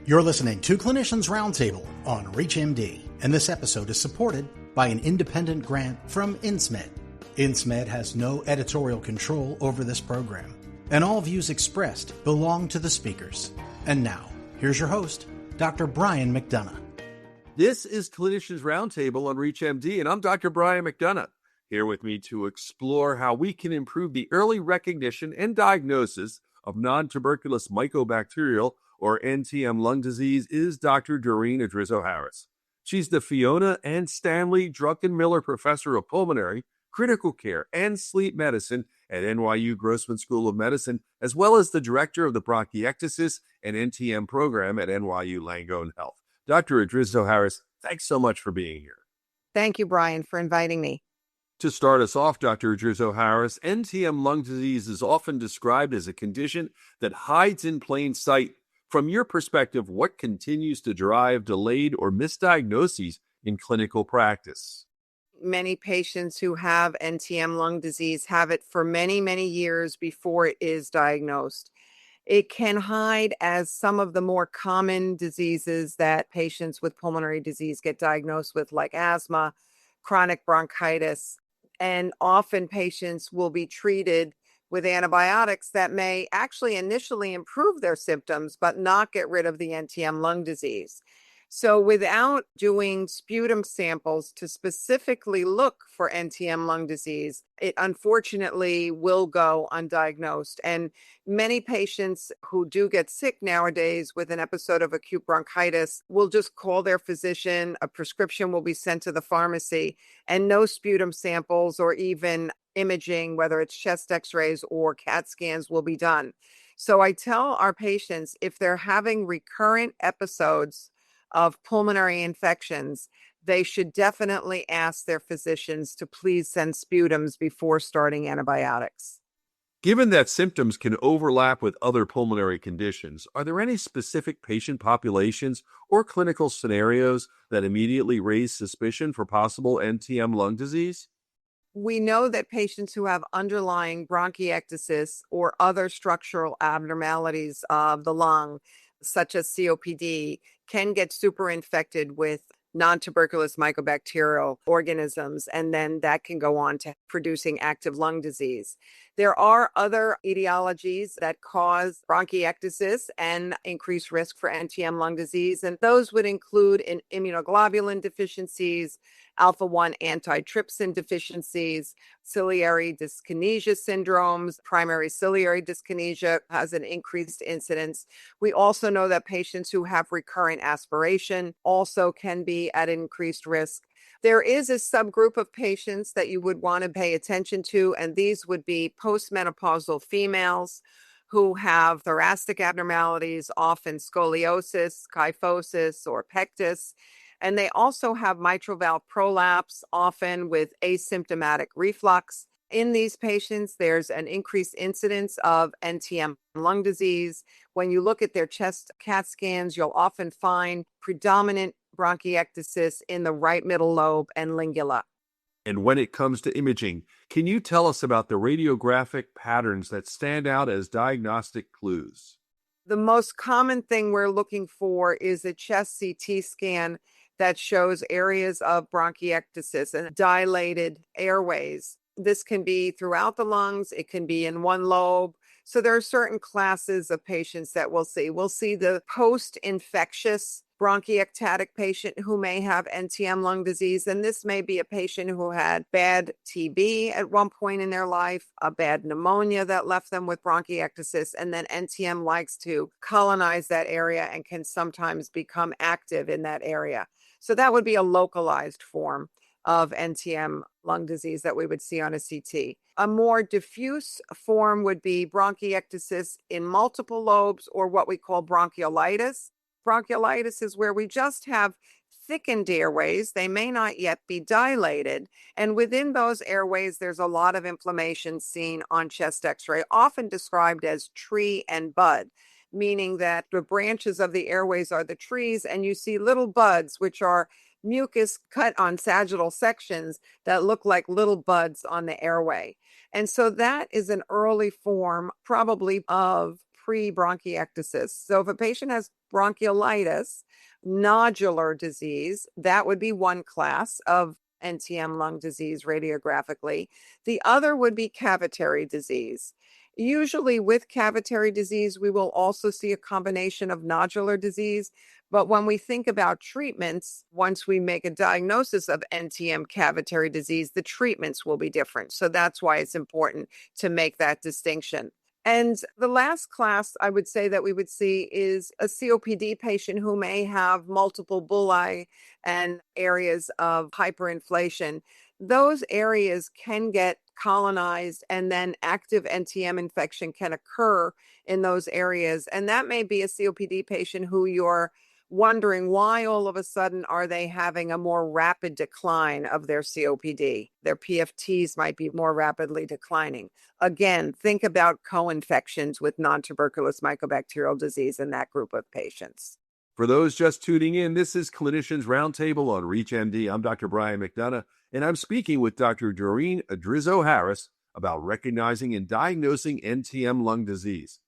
You're listening to Clinicians Roundtable on ReachMD, and this episode is supported by an independent grant from INSMED. INSMED has no editorial control over this program, and all views expressed belong to the speakers. And now, here's your host, Dr. Brian McDonough. This is Clinicians Roundtable on ReachMD, and I'm Dr. Brian McDonough, here with me to explore how we can improve the early recognition and diagnosis of nontuberculous mycobacterial or NTM lung disease is Dr. Doreen Addrizzo-Harris. She's the Fiona and Stanley Druckenmiller Professor of Pulmonary, Critical Care, and Sleep Medicine at NYU Grossman School of Medicine, as well as the Director of the Bronchiectasis and NTM Program at NYU Langone Health. Dr. Addrizzo-Harris, thanks so much for being here. Thank you, Brian, for inviting me. To start us off, Dr. Addrizzo-Harris, NTM lung disease is often described as a condition that hides in plain sight. From your perspective, what continues to drive delayed or misdiagnoses in clinical practice? Many patients who have NTM lung disease have it for many, many years before it is diagnosed. It can hide as some of the more common diseases that patients with pulmonary disease get diagnosed with, like asthma, chronic bronchitis, and often patients will be treated with antibiotics that may actually initially improve their symptoms, but not get rid of the NTM lung disease. So without doing sputum samples to specifically look for NTM lung disease, it unfortunately will go undiagnosed. And many patients who do get sick nowadays with an episode of acute bronchitis will just call their physician, a prescription will be sent to the pharmacy, and no sputum samples or even imaging, whether it's chest x-rays or CAT scans, will be done. So I tell our patients, if they're having recurrent episodes of pulmonary infections, they should definitely ask their physicians to please send sputums before starting antibiotics. Given that symptoms can overlap with other pulmonary conditions, are there any specific patient populations or clinical scenarios that immediately raise suspicion for possible NTM lung disease? We know that patients who have underlying bronchiectasis or other structural abnormalities of the lung, such as COPD, can get superinfected with nontuberculous mycobacterial organisms, and then that can go on to producing active lung disease. There are other etiologies that cause bronchiectasis and increase risk for NTM lung disease, and those would include immunoglobulin deficiencies, alpha-1 antitrypsin deficiencies, ciliary dyskinesia syndromes. Primary ciliary dyskinesia has an increased incidence. We also know that patients who have recurrent aspiration also can be at increased risk. There is a subgroup of patients that you would want to pay attention to, and these would be postmenopausal females who have thoracic abnormalities, often scoliosis, kyphosis, or pectus. And they also have mitral valve prolapse, often with asymptomatic reflux. In these patients, there's an increased incidence of NTM lung disease. When you look at their chest CAT scans, you'll often find predominant bronchiectasis in the right middle lobe and lingula. And when it comes to imaging, can you tell us about the radiographic patterns that stand out as diagnostic clues? The most common thing we're looking for is a chest CT scan that shows areas of bronchiectasis and dilated airways. This can be throughout the lungs. It can be in one lobe. So there are certain classes of patients that we'll see. We'll see the post-infectious bronchiectatic patient who may have NTM lung disease. And this may be a patient who had bad TB at one point in their life, a bad pneumonia that left them with bronchiectasis, and then NTM likes to colonize that area and can sometimes become active in that area. So that would be a localized form of NTM lung disease that we would see on a CT. A more diffuse form would be bronchiectasis in multiple lobes, or what we call bronchiolitis. Bronchiolitis is where we just have thickened airways. They may not yet be dilated. And within those airways, there's a lot of inflammation seen on chest x-ray, often described as tree and bud, meaning that the branches of the airways are the trees, and you see little buds, which are mucus cut on sagittal sections that look like little buds on the airway. And so that is an early form, probably of pre-bronchiectasis. So if a patient has bronchiolitis, nodular disease, that would be one class of NTM lung disease radiographically. The other would be cavitary disease. Usually with cavitary disease, we will also see a combination of nodular disease. But when we think about treatments, once we make a diagnosis of NTM cavitary disease, the treatments will be different. So that's why it's important to make that distinction. And the last class I would say that we would see is a COPD patient who may have multiple bullae and areas of hyperinflation. Those areas can get colonized and then active NTM infection can occur in those areas. And that may be a COPD patient who you're wondering why all of a sudden are they having a more rapid decline of their COPD. Their PFTs might be more rapidly declining. Again, think about co-infections with nontuberculous mycobacterial disease in that group of patients. For those just tuning in, this is Clinicians Roundtable on ReachMD. I'm Dr. Brian McDonough, and I'm speaking with Dr. Doreen Addrizzo-Harris about recognizing and diagnosing NTM lung disease.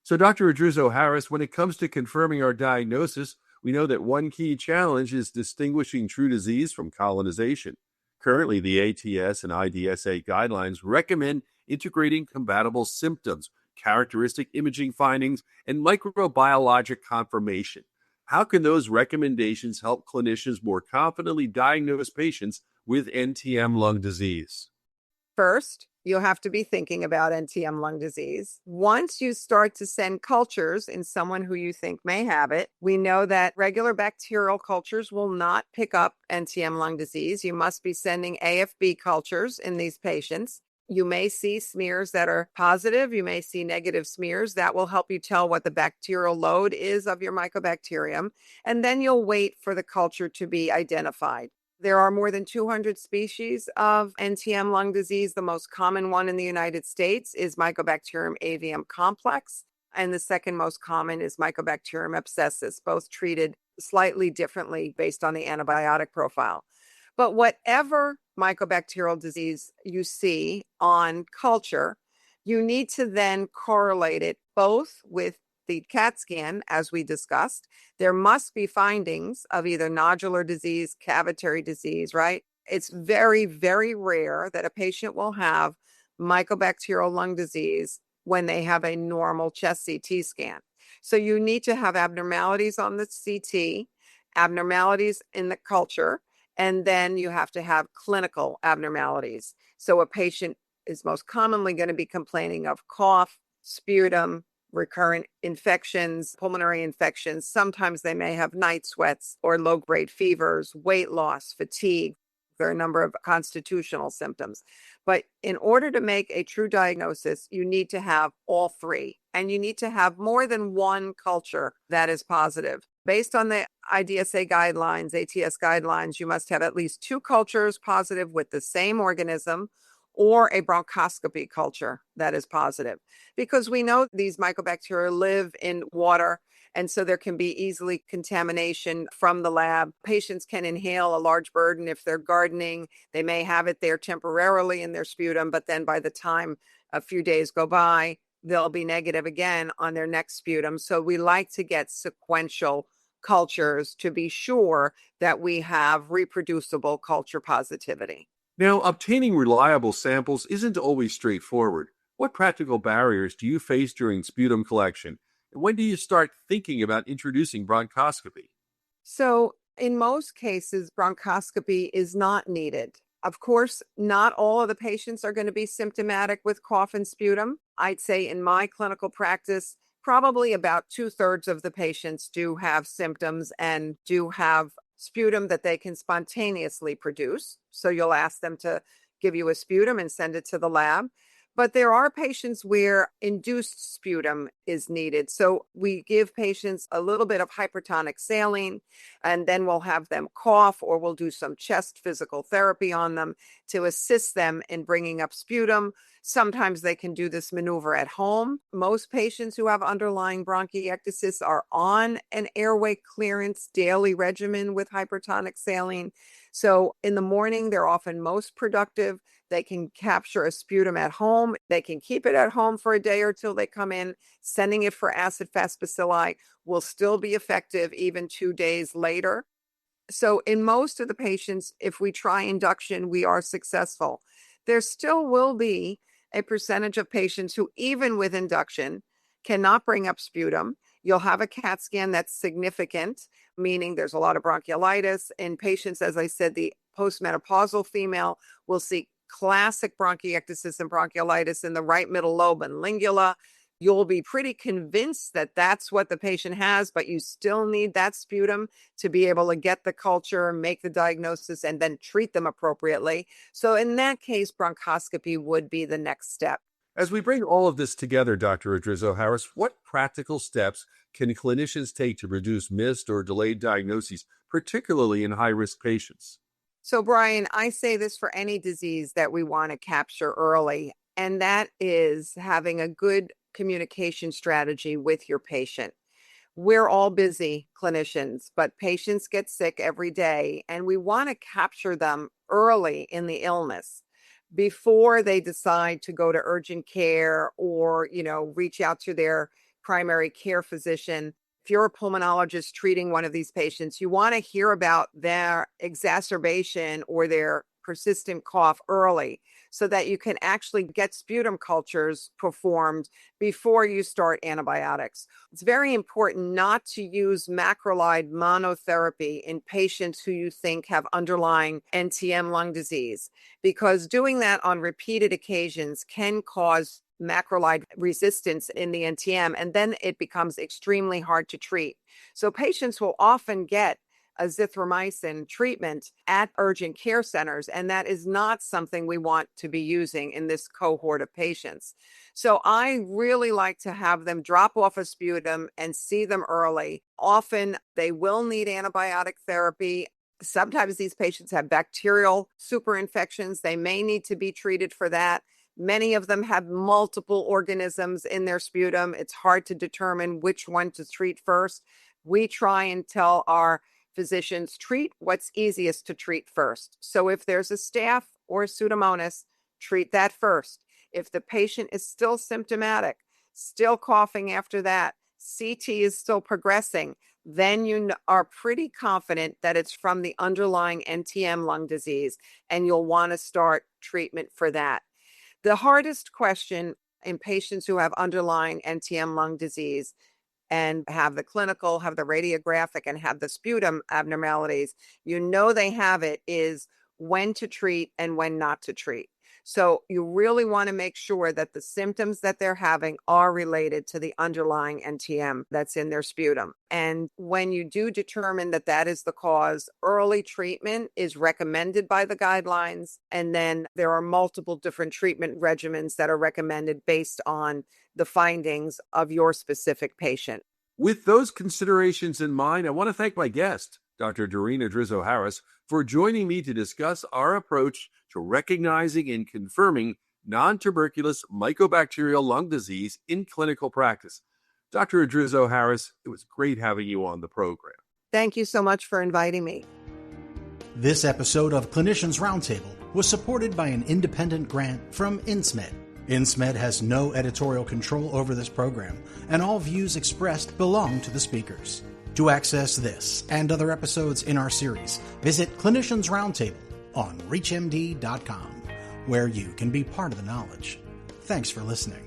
So, Dr. Addrizzo-Harris, when it comes to confirming our diagnosis, we know that one key challenge is distinguishing true disease from colonization. Currently, the ATS and IDSA guidelines recommend integrating compatible symptoms, characteristic imaging findings, and microbiologic confirmation. How can those recommendations help clinicians more confidently diagnose patients with NTM lung disease? First, you'll have to be thinking about NTM lung disease. Once you start to send cultures in someone who you think may have it, we know that regular bacterial cultures will not pick up NTM lung disease. You must be sending AFB cultures in these patients. You may see smears that are positive. You may see negative smears. That will help you tell what the bacterial load is of your mycobacterium. And then you'll wait for the culture to be identified. There are more than 200 species of NTM lung disease. The most common one in the United States is Mycobacterium avium complex, and the second most common is Mycobacterium abscessus, both treated slightly differently based on the antibiotic profile. But whatever mycobacterial disease you see on culture, you need to then correlate it both with the CAT scan, as we discussed. There must be findings of either nodular disease, cavitary disease, right? It's very, very rare that a patient will have mycobacterial lung disease when they have a normal chest CT scan. So you need to have abnormalities on the CT, abnormalities in the culture, and then you have to have clinical abnormalities. So a patient is most commonly going to be complaining of cough, sputum, recurrent infections, pulmonary infections. Sometimes they may have night sweats or low-grade fevers, weight loss, fatigue. There are a number of constitutional symptoms. But in order to make a true diagnosis, you need to have all three. And you need to have more than one culture that is positive. Based on the IDSA guidelines, ATS guidelines, you must have at least two cultures positive with the same organism, or a bronchoscopy culture that is positive. Because we know these mycobacteria live in water, and so there can be easily contamination from the lab. Patients can inhale a large burden if they're gardening. They may have it there temporarily in their sputum, but then by the time a few days go by, they'll be negative again on their next sputum. So we like to get sequential cultures to be sure that we have reproducible culture positivity. Now, obtaining reliable samples isn't always straightforward. What practical barriers do you face during sputum collection? And when do you start thinking about introducing bronchoscopy? So, in most cases, bronchoscopy is not needed. Of course, not all of the patients are going to be symptomatic with cough and sputum. I'd say in my clinical practice, probably about 2/3 of the patients do have symptoms and do have sputum that they can spontaneously produce. So you'll ask them to give you a sputum and send it to the lab. But there are patients where induced sputum is needed. So we give patients a little bit of hypertonic saline, and then we'll have them cough, or we'll do some chest physical therapy on them to assist them in bringing up sputum. Sometimes they can do this maneuver at home. Most patients who have underlying bronchiectasis are on an airway clearance daily regimen with hypertonic saline. So in the morning, they're often most productive. They can capture a sputum at home. They can keep it at home for a day or till they come in. Sending it for acid-fast bacilli will still be effective even 2 days later. So in most of the patients, if we try induction, we are successful. There still will be a percentage of patients who, even with induction, cannot bring up sputum. You'll have a CAT scan that's significant, meaning there's a lot of bronchiolitis. In patients, as I said, the postmenopausal female will see classic bronchiectasis and bronchiolitis in the right middle lobe and lingula. You'll be pretty convinced that that's what the patient has, but you still need that sputum to be able to get the culture, make the diagnosis, and then treat them appropriately. So in that case, bronchoscopy would be the next step. As we bring all of this together, Dr. Addrizzo-Harris, what practical steps can clinicians take to reduce missed or delayed diagnoses, particularly in high-risk patients? So, Brian, I say this for any disease that we want to capture early, and that is having a good communication strategy with your patient. We're all busy clinicians, but patients get sick every day, and we want to capture them early in the illness before they decide to go to urgent care or, reach out to their primary care physician. If you're a pulmonologist treating one of these patients, you want to hear about their exacerbation or their persistent cough early so that you can actually get sputum cultures performed before you start antibiotics. It's very important not to use macrolide monotherapy in patients who you think have underlying NTM lung disease, because doing that on repeated occasions can cause macrolide resistance in the NTM, and then it becomes extremely hard to treat. So patients will often get azithromycin treatment at urgent care centers, and that is not something we want to be using in this cohort of patients. So I really like to have them drop off a sputum and see them early. Often they will need antibiotic therapy. Sometimes these patients have bacterial superinfections. They may need to be treated for that. Many of them have multiple organisms in their sputum. It's hard to determine which one to treat first. We try and tell our physicians, treat what's easiest to treat first. So if there's a staph or a Pseudomonas, treat that first. If the patient is still symptomatic, still coughing after that, CT is still progressing, then you are pretty confident that it's from the underlying NTM lung disease, and you'll want to start treatment for that. The hardest question in patients who have underlying NTM lung disease and have the clinical, have the radiographic, and have the sputum abnormalities, they have it, is when to treat and when not to treat. So you really want to make sure that the symptoms that they're having are related to the underlying NTM that's in their sputum. And when you do determine that that is the cause, early treatment is recommended by the guidelines. And then there are multiple different treatment regimens that are recommended based on the findings of your specific patient. With those considerations in mind, I want to thank my guest, Dr. Doreen Addrizzo-Harris, for joining me to discuss our approach to recognizing and confirming nontuberculous mycobacterial lung disease in clinical practice. Dr. Addrizzo-Harris, it was great having you on the program. Thank you so much for inviting me. This episode of Clinicians Roundtable was supported by an independent grant from INSMED. INSMED has no editorial control over this program, and all views expressed belong to the speakers. To access this and other episodes in our series, visit Clinicians Roundtable on ReachMD.com, where you can be part of the knowledge. Thanks for listening.